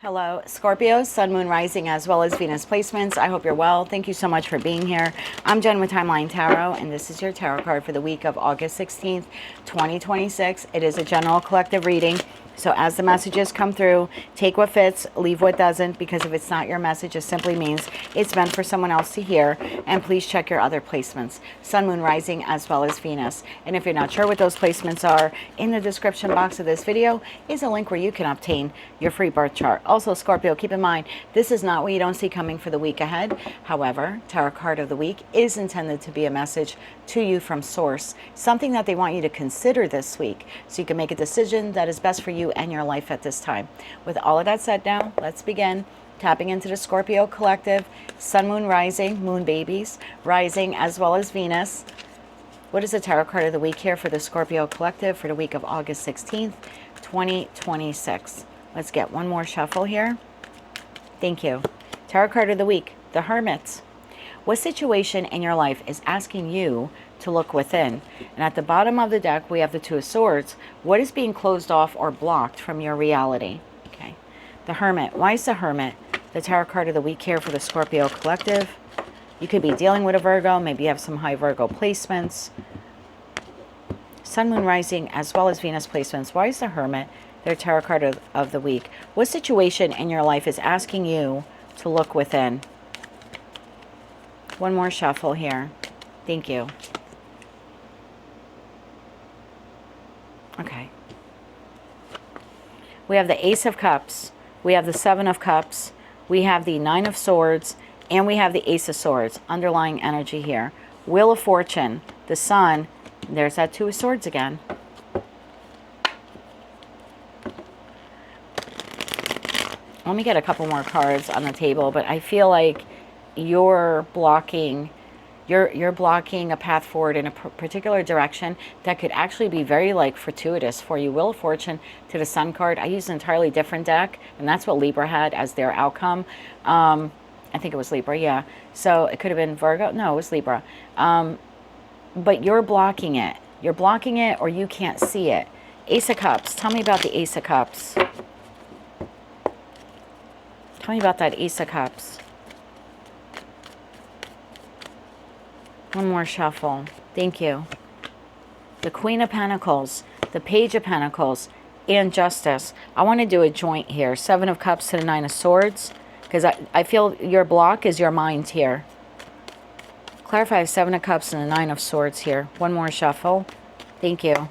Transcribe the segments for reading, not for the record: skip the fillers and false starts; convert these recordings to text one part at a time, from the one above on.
Hello, Scorpio, Sun, Moon, Rising, as well as Venus placements. I hope you're well. Thank you so much for being here. I'm Jen with Timeline Tarot, and this is your tarot card for the week of August 16th, 2026. It is a general collective reading. So as the messages come through, take what fits, leave what doesn't, because if it's not your message, it simply means it's meant for someone else to hear. And please check your other placements, Sun, Moon, Rising, as well as Venus. And if you're not sure what those placements are, in the description box of this video is a link where you can obtain your free birth chart. Also, Scorpio, keep in mind, this is not what you don't see coming for the week ahead. However, Tarot card of the week is intended to be a message to you from source, something that they want you to consider this week so you can make a decision that is best for you and your life at this time. With all of that said now, let's begin tapping into the Scorpio collective, Sun, Moon, Rising, Moon babies, Rising, as well as Venus. What is the tarot card of the week here for the Scorpio collective for the week of August 16th, 2026? Let's get one more shuffle here. Thank you. Tarot card of the week, the Hermit. What situation in your life is asking you to look within? And at the bottom of the deck, we have the Two of Swords. What is being closed off or blocked from your reality? Okay. The Hermit. Why is the Hermit the tarot card of the week here for the Scorpio collective? You could be dealing with a Virgo. Maybe you have some high Virgo placements. Sun, Moon, Rising, as well as Venus placements. Why is the Hermit their tarot card of the week? What situation in your life is asking you to look within? One more shuffle here. Thank you. Okay. We have the Ace of Cups. We have the Seven of Cups. We have the Nine of Swords. And we have the Ace of Swords. Underlying energy here. Wheel of Fortune. The Sun. There's that Two of Swords again. Let me get a couple more cards on the table, but I feel like you're blocking a path forward in a particular direction that could actually be very like fortuitous for you. Wheel of Fortune to the Sun card. I used an entirely different deck, and that's what Libra had as their outcome. I think it was Libra, yeah. So it could have been Virgo. No, it was Libra. But you're blocking it. You're blocking it, or you can't see it. Ace of Cups. Tell me about the Ace of Cups. Tell me about that Ace of Cups. One more shuffle. Thank you. The Queen of Pentacles, the Page of Pentacles, and Justice. I want to do a joint here. Seven of Cups to the Nine of Swords, because I feel your block is your mind here. Clarify Seven of Cups and the Nine of Swords here. One more shuffle. Thank you.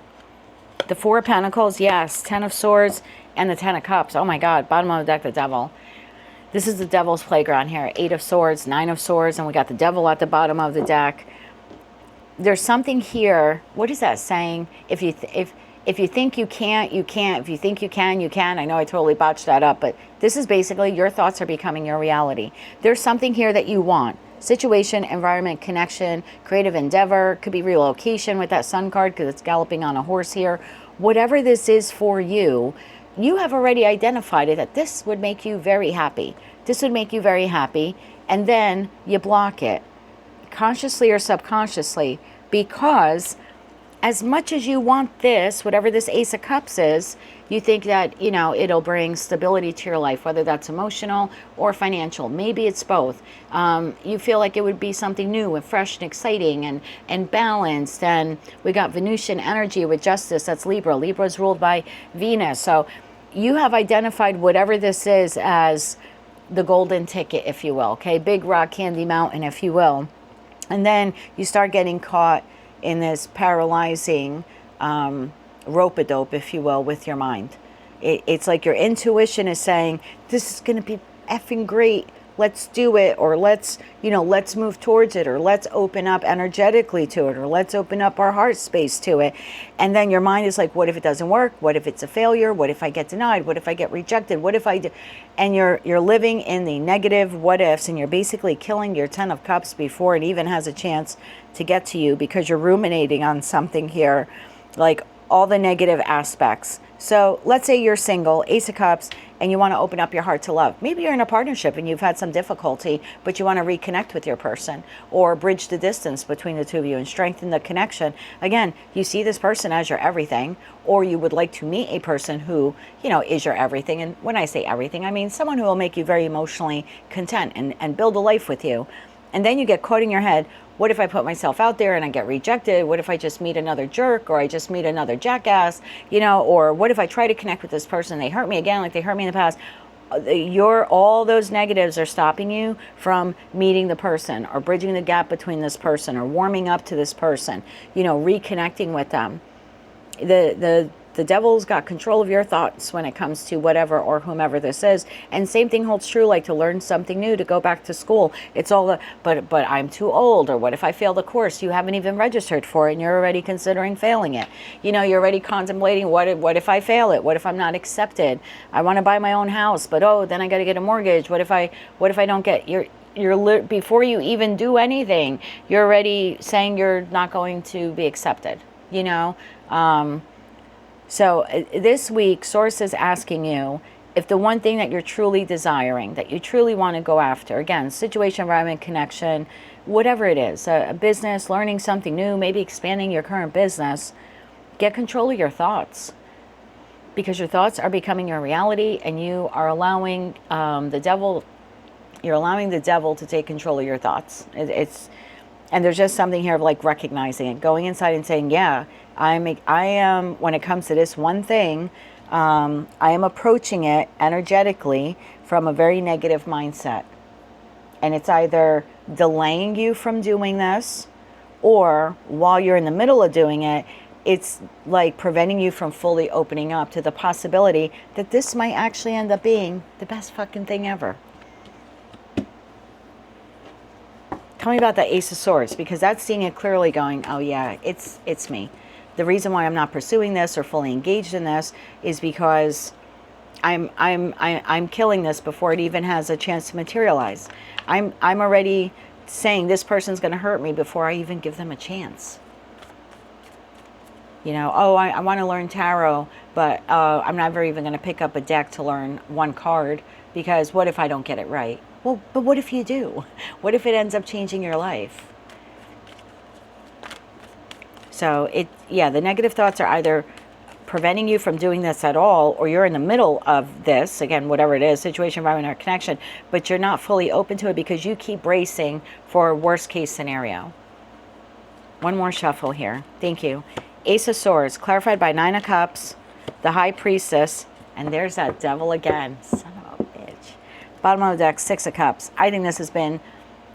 The Four of Pentacles, yes. Ten of Swords and the Ten of Cups. Oh my God. Bottom of the deck, the Devil. This is the Devil's playground here. Eight of Swords, Nine of Swords, and we got the Devil at the bottom of the deck. There's something here. What is that saying? If you think you can't, you can't. If you think you can, you can. I know I totally botched that up, but this is basically your thoughts are becoming your reality. There's something here that you want. Situation, environment, connection, creative endeavor. Could be relocation with that Sun card because it's galloping on a horse here. Whatever this is for you, you have already identified it that this would make you very happy. This would make you very happy. And then you block it, consciously or subconsciously, because as much as you want this, whatever this Ace of Cups is, you think that, you know, it'll bring stability to your life, whether that's emotional or financial. Maybe it's both. You feel like it would be something new and fresh and exciting and balanced. And we got Venusian energy with Justice. That's Libra. Libra is ruled by Venus. So you have identified whatever this is as the golden ticket, if you will. Okay, big rock candy mountain, if you will. And then you start getting caught in this paralyzing rope-a-dope, if you will, with your mind. It's like your intuition is saying, this is going to be effing great. Let's do it, or let's move towards it, or let's open up energetically to it, or let's open up our heart space to it. And then your mind is like, what if it doesn't work? What if it's a failure? What if I get denied? What if I get rejected? What if I do? And you're living in the negative what ifs, and you're basically killing your Ten of Cups before it even has a chance to get to you, because you're ruminating on something here. Like, all the negative aspects. So let's say you're single, Ace of Cups, and you want to open up your heart to love. Maybe you're in a partnership and you've had some difficulty, but you want to reconnect with your person or bridge the distance between the two of you and strengthen the connection. Again, you see this person as your everything, or you would like to meet a person who, you know, is your everything. And when I say everything, I mean someone who will make you very emotionally content and build a life with you. And then you get caught in your head, what if I put myself out there and I get rejected? What if I just meet another jerk, or I just meet another jackass, you know, or what if I try to connect with this person, they hurt me again like they hurt me in the past? All those negatives are stopping you from meeting the person or bridging the gap between this person or warming up to this person, you know, reconnecting with them. The devil's got control of your thoughts when it comes to whatever or whomever this is. And same thing holds true, like to learn something new, to go back to school. It's all but I'm too old, or what if I fail the course you haven't even registered for and you're already considering failing it? You know, you're already contemplating, what if I fail it? What if I'm not accepted? I want to buy my own house, but oh, then I got to get a mortgage. What if I don't get before you even do anything, you're already saying you're not going to be accepted, you know? So this week, Source is asking you if the one thing that you're truly desiring, that you truly want to go after, again, situation, environment, connection, whatever it is, a business, learning something new, maybe expanding your current business, get control of your thoughts, because your thoughts are becoming your reality, and you are allowing the devil to take control of your thoughts. And there's just something here of like recognizing it, going inside and saying, yeah, I am, when it comes to this one thing, I am approaching it energetically from a very negative mindset. And it's either delaying you from doing this, or while you're in the middle of doing it, it's like preventing you from fully opening up to the possibility that this might actually end up being the best fucking thing ever. Tell me about the Ace of Swords, because that's seeing it clearly going, oh yeah, it's me. The reason why I'm not pursuing this or fully engaged in this is because I'm killing this before it even has a chance to materialize. I'm already saying this person's going to hurt me before I even give them a chance. You know, oh, I want to learn tarot, but I'm never even going to pick up a deck to learn one card, because what if I don't get it right? Well, but what if you do? What if it ends up changing your life? So the negative thoughts are either preventing you from doing this at all, or you're in the middle of this, again, whatever it is, situation, environment, or connection, but you're not fully open to it because you keep bracing for a worst case scenario. One more shuffle here. Thank you. Ace of Swords, clarified by Nine of Cups, the High Priestess, and there's that devil again. Son of a bitch. Bottom of the deck, Six of Cups. I think this has been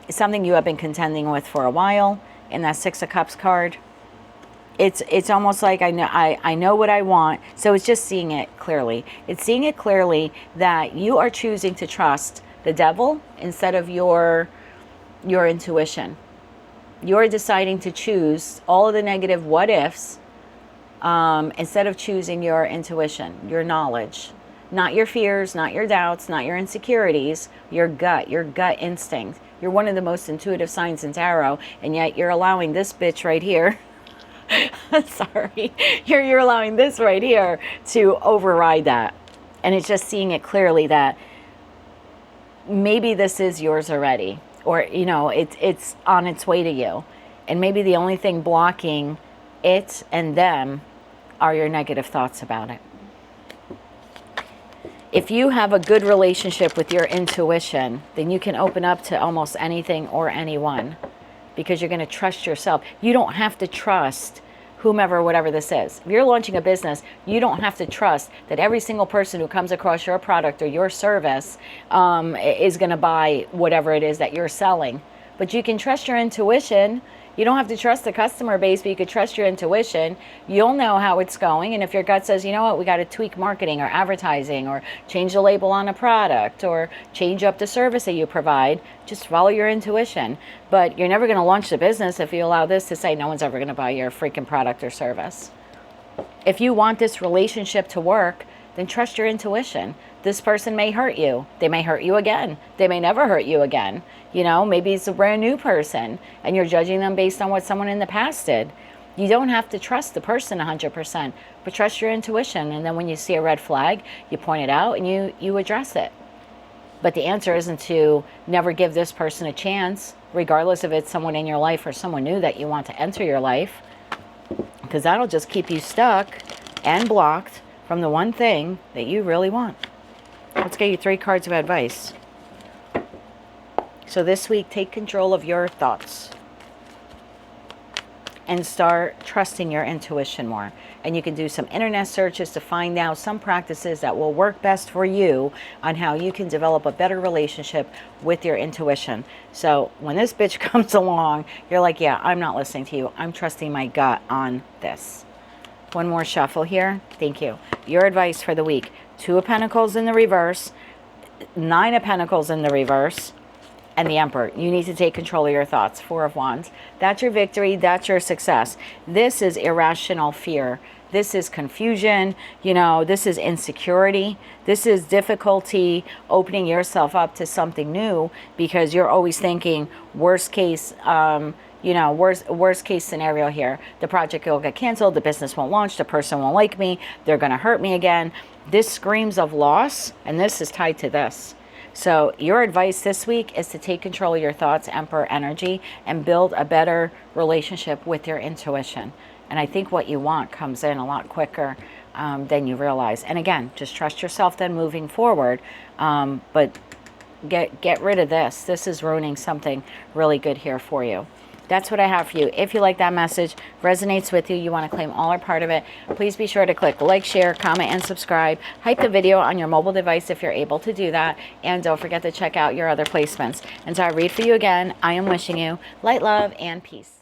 something you have been contending with for a while. In that Six of Cups card, it's almost like I know what I want. So it's just seeing it clearly. It's seeing it clearly that you are choosing to trust the devil instead of your intuition. You're deciding to choose all of the negative what ifs instead of choosing your intuition, your knowledge. Not your fears, not your doubts, not your insecurities, your gut instinct. You're one of the most intuitive signs in tarot, and yet you're allowing this bitch right here sorry, you're allowing this right here to override that. And it's just seeing it clearly that maybe this is yours already, or you know, it's on its way to you, and maybe the only thing blocking it and them are your negative thoughts about it. If you have a good relationship with your intuition, then you can open up to almost anything or anyone, because you're going to trust yourself. You don't have to trust whomever, whatever this is. If you're launching a business, you don't have to trust that every single person who comes across your product or your service is going to buy whatever it is that you're selling. But you can trust your intuition. You don't have to trust the customer base, but you could trust your intuition. You'll know how it's going. And if your gut says, you know what, we got to tweak marketing or advertising, or change the label on a product, or change up the service that you provide, just follow your intuition. But you're never going to launch the business if you allow this to say no one's ever going to buy your freaking product or service. If you want this relationship to work, then trust your intuition. This person may hurt you. They may hurt you again. They may never hurt you again. You know, maybe it's a brand new person and you're judging them based on what someone in the past did. You don't have to trust the person 100%, but trust your intuition. And then when you see a red flag, you point it out and you address it. But the answer isn't to never give this person a chance, regardless if it's someone in your life or someone new that you want to enter your life, because that'll just keep you stuck and blocked from the one thing that you really want. Let's get you 3 cards of advice. So this week, take control of your thoughts and start trusting your intuition more. And you can do some internet searches to find out some practices that will work best for you on how you can develop a better relationship with your intuition. So when this bitch comes along, you're like, yeah, I'm not listening to you. I'm trusting my gut on this. One more shuffle here. Thank you. Your advice for the week. 2 of Pentacles in the reverse, 9 of Pentacles in the reverse, and the Emperor. You need to take control of your thoughts. 4 of Wands. That's your victory. That's your success. This is irrational fear. This is confusion. You know, this is insecurity. This is difficulty opening yourself up to something new because you're always thinking worst case, you know, worst case scenario here. The project will get canceled. The business won't launch. The person won't like me. They're going to hurt me again. This screams of loss, and this is tied to this. So your advice this week is to take control of your thoughts, Emperor energy, and build a better relationship with your intuition. And I think what you want comes in a lot quicker than you realize. And again, just trust yourself then moving forward. But get rid of this. This is ruining something really good here for you. That's what I have for you. If you like that message, resonates with you, you want to claim all or part of it, please be sure to click like, share, comment, and subscribe. Hype the video on your mobile device if you're able to do that. And don't forget to check out your other placements. Until I read for you again, I am wishing you light, love, and peace.